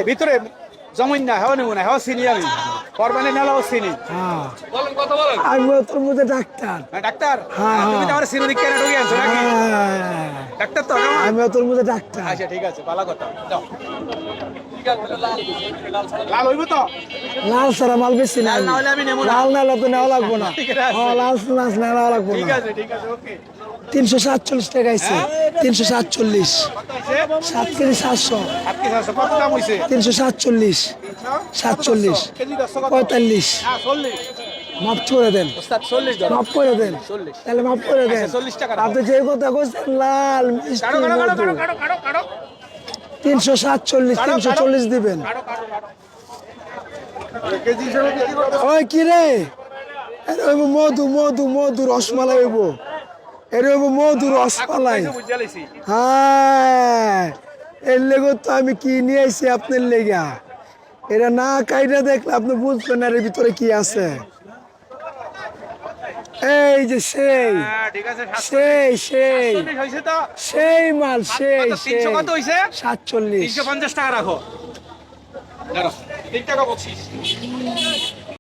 ভিতরে জমিন না হেওয়া নেব না হেওয়া চিনি আমি কোরবানি নালাও চিনি বলেন কথা বলেন আমি তোর মধ্যে ডাক্তার ডাক্তার হ্যাঁ, তুমি তো হ্যাঁ। আমার চিনি কেন ঢুকে আনছো নাকি ডাক্তার তো না? আমি তোর মধ্যে ডাক্তার আচ্ছা ঠিক আছে ভালো কথা যাও ঠিক আছে লাল হইব তো লাল সারা মাল বেশি না লাল না হলে আমি নেবো না। লাল নাহলে তো নেওয়া লাগবো না ঠিক আছে। লাল নাচ নেওয়া লাগবো ঠিক না আছে ওকে 347 টাকা আইছে 347 7 কেজি 700 আপনি কত দাম হইছে 347 47 কেজি 10 কত 45 হ্যাঁ 40 মাফ করে দেন ওস্তাদ 40 দাও মাফ করে দেন 40 তাহলে মাফ করে দেন আচ্ছা 40 টাকা রাখো। আপনি যে কথা কইছেন লাল মিষ্টি কাটো কাটো কাটো মধু। কাটো কাটো কাটো 347 কাটো, 340 দিবেন কাটো কাটো কেজি হিসেবে কেজি কত ওই কি রে আরে ওই মধু মধু মধু রসমালাই হইব এর হইব মধু রসমালাই বুঝা লাইছি হ্যাঁ এর লেগে তো আমি কি নিয়ে আইছি আপনার লেগা এরা না কাইটা দেখলে আপনি বুঝবেন না এর ভিতরে কি আছে এই যে সেই হ্যাঁ ঠিক আছে সেই 40 হইছে তো সেই মাল সেই কত 300 কত হইছে 47 350 টাকা রাখো 3 টাকা বলছিস